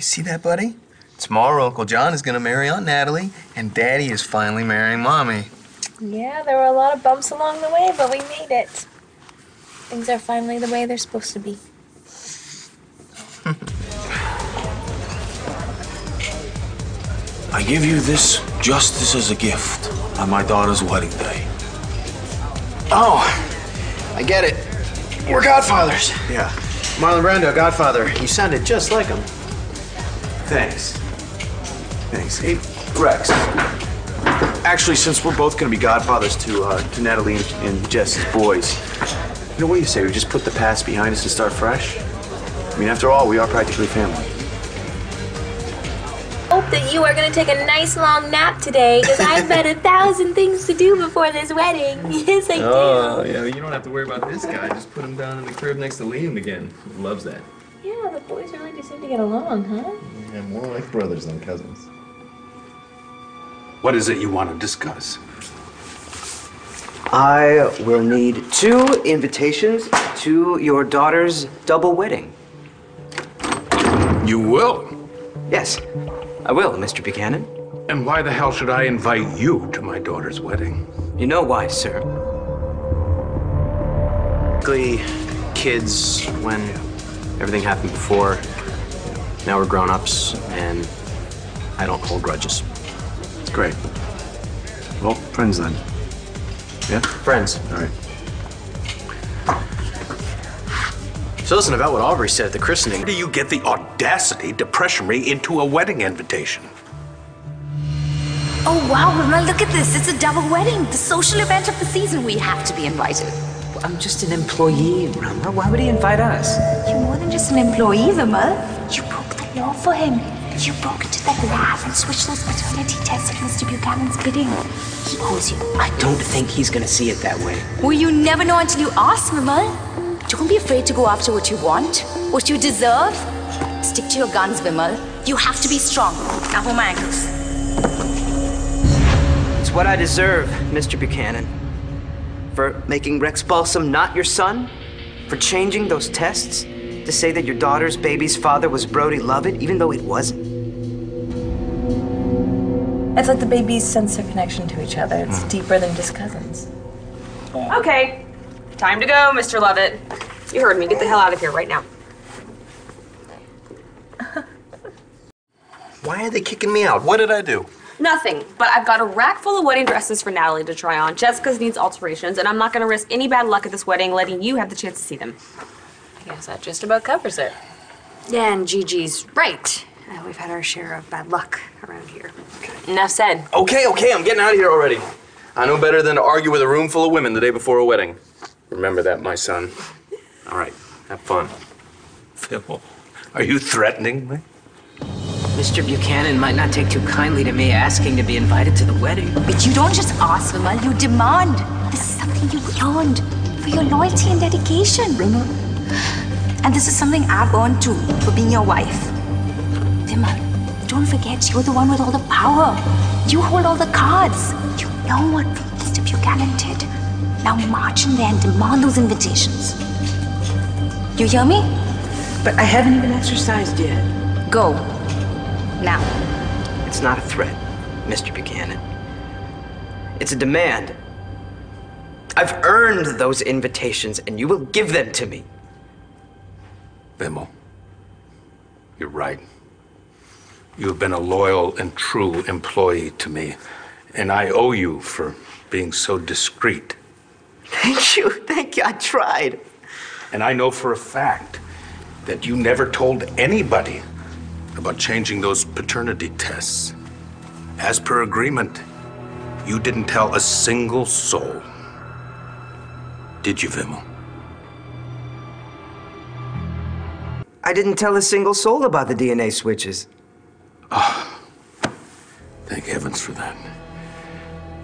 see that, buddy? Tomorrow, Uncle John is gonna marry Aunt Natalie, and Daddy is finally marrying Mommy. Yeah, there were a lot of bumps along the way, but we made it. Things are finally the way they're supposed to be. I give you this justice as a gift on my daughter's wedding day. Oh, I get it. We're godfathers. Yeah. Marlon Brando, Godfather. You sounded just like him. Thanks. Thanks. Hey, Rex. Actually, since we're both going to be godfathers to Natalie and Jess's boys, you know, what do you say? We just put the past behind us and start fresh? I mean, after all, we are practically family. Hope that you are going to take a nice long nap today, because I've got 1,000 things to do before this wedding. Yes, I do. Oh, yeah, you don't have to worry about this guy. Just put him down in the crib next to Liam again. He loves that. Yeah, the boys really do seem to get along, huh? Yeah, more like brothers than cousins. What is it you want to discuss? I will need 2 invitations to your daughter's double wedding. You will? Yes, I will, Mr. Buchanan. And why the hell should I invite you to my daughter's wedding? You know why, sir. Kids, when everything happened before, now we're grown-ups, and I don't hold grudges. Great. Well, friends then. Yeah? Friends. All right. So listen, about what Aubrey said at the christening. Where do you get the audacity to pressure me into a wedding invitation? Oh, wow, Wilma, look at this. It's a double wedding. The social event of the season. We have to be invited. I'm just an employee, Rama. Why would he invite us? You're more than just an employee, Wilma. You broke the law for him. You broke into the lab and switched those paternity tests at Mr. Buchanan's bidding. He owes you. I don't think he's gonna see it that way. Well, you never know until you ask, Wilma. Don't be afraid to go after what you want, what you deserve. Stick to your guns, Vimal. You have to be strong. Now hold my ankles. It's what I deserve, Mr. Buchanan. For making Rex Balsam not your son? For changing those tests to say that your daughter's baby's father was Brody Lovett, even though it wasn't? It's like the babies sense their connection to each other. It's deeper than just cousins. Okay, time to go, Mr. Lovett. You heard me. Get the hell out of here right now. Why are they kicking me out? What did I do? Nothing, but I've got a rack full of wedding dresses for Natalie to try on. Jessica's needs alterations, and I'm not gonna risk any bad luck at this wedding letting you have the chance to see them. I guess that just about covers it. Yeah, and Gigi's right. We've had our share of bad luck around here. Enough said. Okay, I'm getting out of here already. I know better than to argue with a room full of women the day before a wedding. Remember that, my son. All right, have fun. Phil, are you threatening me? Mr. Buchanan might not take too kindly to me asking to be invited to the wedding. But you don't just ask, Vimal. You demand. This is something you earned for your loyalty and dedication. And this is something I've earned too, for being your wife. Vimal, don't forget, you're the one with all the power. You hold all the cards. You know what Mr. Buchanan did. Now march in there and demand those invitations. You hear me? But I haven't even exercised yet. Go. Now. It's not a threat, Mr. Buchanan. It's a demand. I've earned those invitations, and you will give them to me. Vimal, you're right. You have been a loyal and true employee to me, and I owe you for being so discreet. Thank you, I tried. And I know for a fact that you never told anybody about changing those paternity tests. As per agreement, you didn't tell a single soul. Did you, Vimal? I didn't tell a single soul about the DNA switches. Thank heavens for that.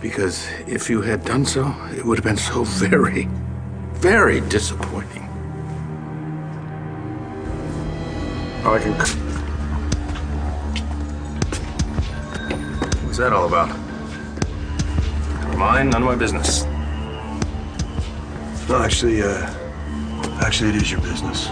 Because if you had done so, it would have been so very, very disappointing. Oh, I can... What's that all about? Never mind, none of my business. No, actually, it is your business.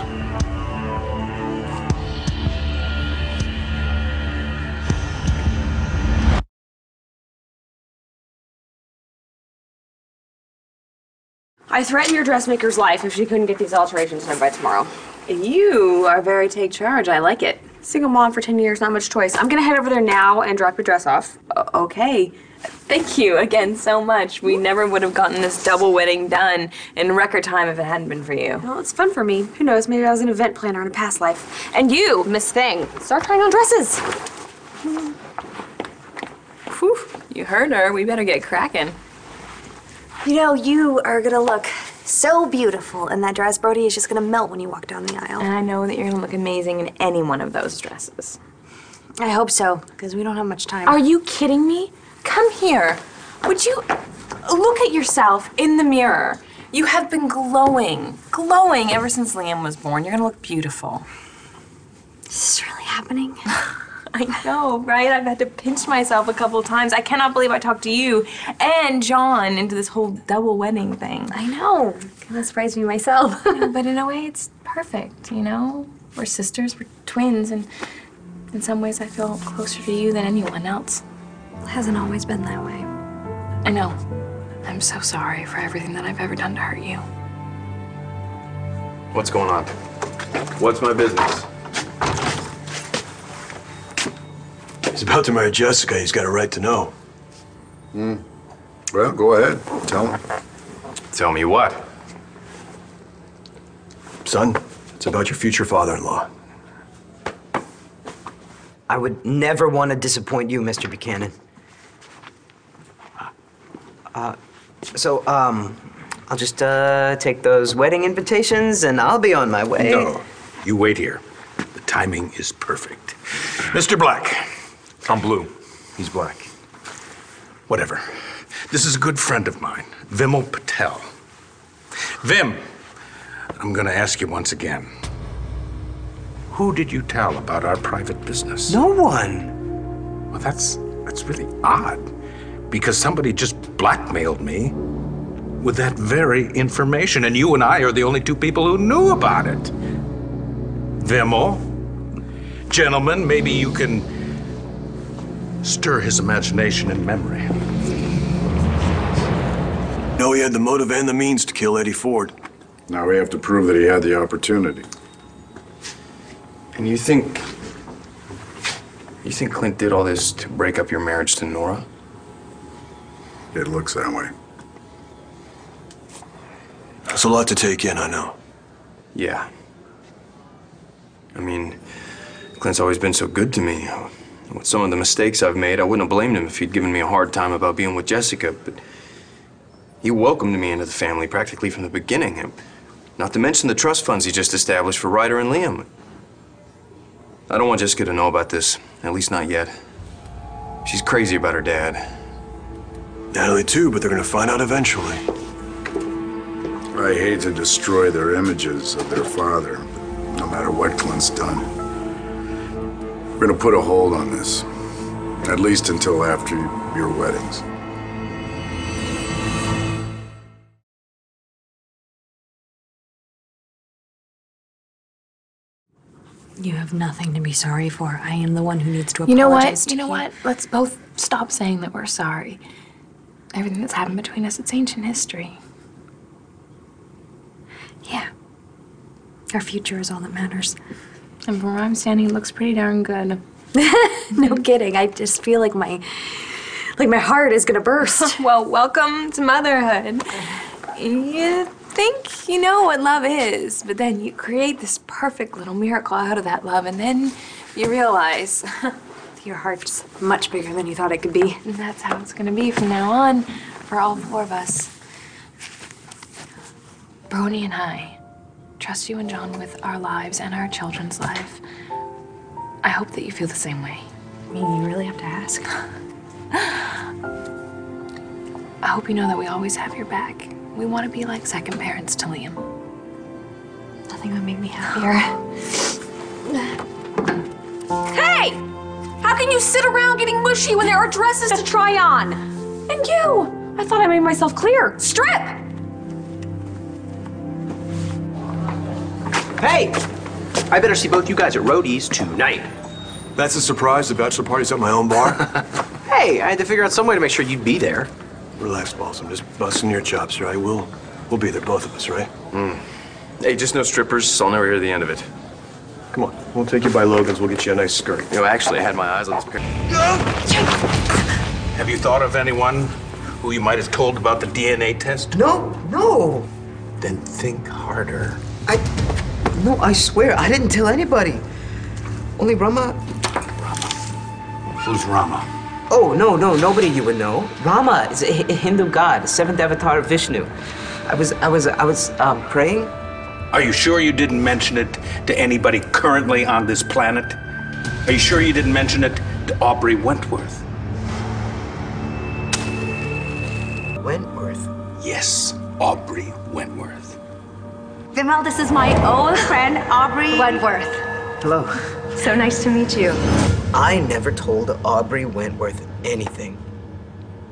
I threatened your dressmaker's life if she couldn't get these alterations done by tomorrow. You are very take charge. I like it. Single mom for 10 years, not much choice. I'm gonna head over there now and drop your dress off. Okay. Thank you again so much. We never would have gotten this double wedding done in record time if it hadn't been for you. Well, it's fun for me. Who knows, maybe I was an event planner in a past life. And you, Miss Thing, start trying on dresses. Whew, you heard her. We better get cracking. You know, you are gonna look so beautiful in that dress. Brody is just gonna melt when you walk down the aisle. And I know that you're gonna look amazing in any one of those dresses. I hope so, because we don't have much time. Are you kidding me? Come here. Would you look at yourself in the mirror? You have been glowing ever since Liam was born. You're gonna look beautiful. Is this really happening? I know, right? I've had to pinch myself a couple times. I cannot believe I talked to you and John into this whole double wedding thing. I know. Kind of surprised me myself. But in a way, it's perfect, you know? We're sisters, we're twins, and in some ways I feel closer to you than anyone else. It hasn't always been that way. I know. I'm so sorry for everything that I've ever done to hurt you. What's going on? What's my business? He's about to marry Jessica. He's got a right to know. Well, go ahead. Tell him. Tell me what? Son, it's about your future father-in-law. I would never want to disappoint you, Mr. Buchanan. I'll just take those wedding invitations and I'll be on my way. No, you wait here. The timing is perfect. Mr. Black. I'm blue. He's black. Whatever. This is a good friend of mine, Vimal Patel. Vim, I'm gonna ask you once again. Who did you tell about our private business? No one. Well, that's really odd, because somebody just blackmailed me with that very information, and you and I are the only two people who knew about it. Vimal, gentlemen, maybe you can stir his imagination and memory. No, he had the motive and the means to kill Eddie Ford. Now we have to prove that he had the opportunity. And you think Clint did all this to break up your marriage to Nora? It looks that way. That's a lot to take in, I know. Yeah. I mean, Clint's always been so good to me. With some of the mistakes I've made, I wouldn't have blamed him if he'd given me a hard time about being with Jessica, but he welcomed me into the family practically from the beginning. Not to mention the trust funds he just established for Ryder and Liam. I don't want Jessica to know about this, at least not yet. She's crazy about her dad. Natalie too, but they're gonna find out eventually. I hate to destroy their images of their father, no matter what Clint's done. We're gonna put a hold on this, at least until after your weddings. You have nothing to be sorry for. I am the one who needs to You know apologize what? to You know what? Let's both stop saying that we're sorry. Everything that's happened between us, it's ancient history. Yeah. Our future is all that matters. And from where I'm standing, it looks pretty darn good. No kidding. I just feel like my heart is gonna burst. Well, welcome to motherhood. You think you know what love is, but then you create this perfect little miracle out of that love, and then you realize Your heart's much bigger than you thought it could be. and that's how it's gonna be from now on for all four of us. Brony and I trust you and John with our lives and our children's life. I hope that you feel the same way. I mean, you really have to ask. I hope you know that we always have your back. We want to be like second parents to Liam. Nothing would make me happier. Hey! How can you sit around getting mushy when there are dresses to try on? And you! I thought I made myself clear. Strip! Hey! I better see both you guys at Roadie's tonight. That's a surprise. The bachelor party's at my own bar. Hey, I had to figure out some way to make sure you'd be there. Relax, boss. I'm just busting your chops here. I will We'll be there, both of us, right? Hey, just no strippers, so I'll never hear the end of it. Come on, we'll take you by Logan's. We'll get you a nice skirt. You know, actually, I had my eyes on this pair. Have you thought of anyone who you might have told about the DNA test? No. Then think harder. No, I swear, I didn't tell anybody. Only Rama. Who's Rama? Oh, no, nobody you would know. Rama is a Hindu god, the seventh avatar of Vishnu. I was praying. Are you sure you didn't mention it to anybody currently on this planet? Are you sure you didn't mention it to Aubrey Wentworth? Wentworth? Yes, Aubrey Wentworth. Vimal, this is my old friend, Aubrey Wentworth. Hello. So nice to meet you. I never told Aubrey Wentworth anything.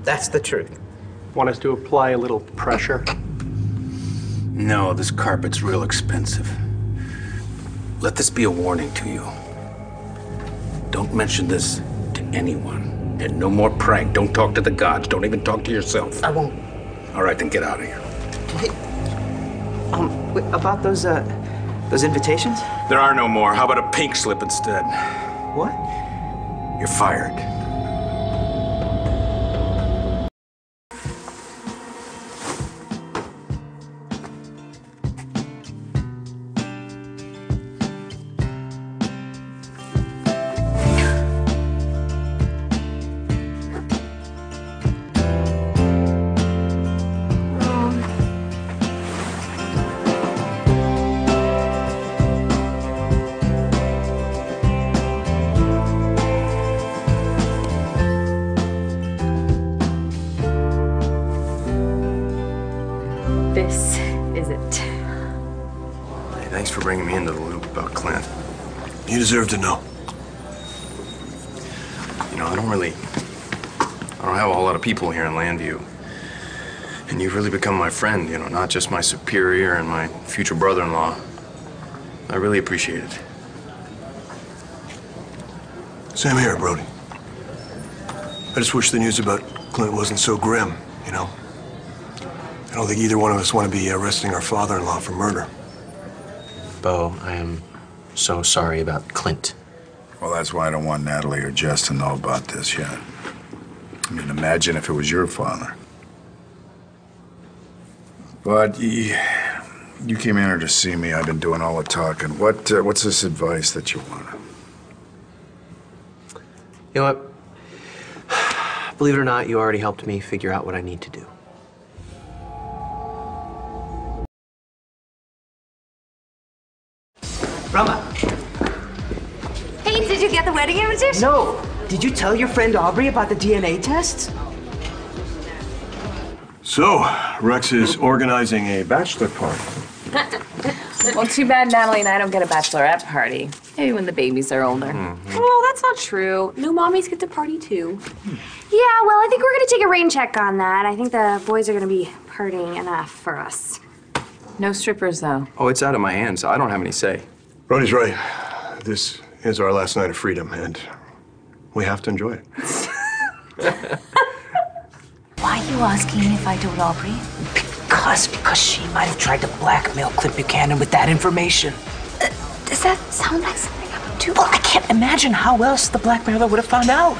That's the truth. Want us to apply a little pressure? No, this carpet's real expensive. Let this be a warning to you. Don't mention this to anyone. And no more prank. Don't talk to the gods. Don't even talk to yourself. I won't. All right, then get out of here. Wait, about those invitations? There are no more. How about a pink slip instead? What? You're fired. This is it. Hey, thanks for bringing me into the loop about Clint. You deserve to know. You know, I don't have a whole lot of people here in Landview. And you've really become my friend, you know, not just my superior and my future brother-in-law. I really appreciate it. Same here, Brody. I just wish the news about Clint wasn't so grim, you know? I don't think either one of us want to be arresting our father-in-law for murder. Bo, I am so sorry about Clint. Well, that's why I don't want Natalie or Jess to know about this yet. I mean, imagine if it was your father. But you came in here to see me. I've been doing all the talking. What's this advice that you want? You know what? Believe it or not, you already helped me figure out what I need to do. Rama. Hey, did you get the wedding invitation? No. Did you tell your friend Aubrey about the DNA tests? So, Rex is organizing a bachelor party. Well, too bad Natalie and I don't get a bachelorette party. Maybe when the babies are older. Oh, that's not true. New mommies get to party too. Yeah, well, I think we're gonna take a rain check on that. I think the boys are gonna be partying enough for us. No strippers, though. Oh, it's out of my hands, so I don't have any say. Brody's right. This is our last night of freedom, and we have to enjoy it. Why are you asking if I told Aubrey? Because she might have tried to blackmail Clint Buchanan with that information. Does that sound like something I would do? Well, I can't imagine how else the blackmailer would have found out.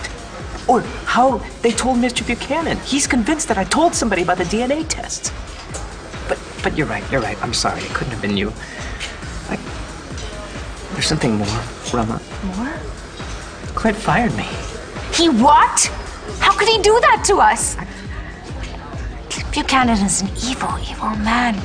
Or how they told Mr. Buchanan. He's convinced that I told somebody about the DNA tests. But you're right. I'm sorry. It couldn't have been you. There's something more, Rama. More? Clint fired me. He what? How could he do that to us? Buchanan is an evil, evil man.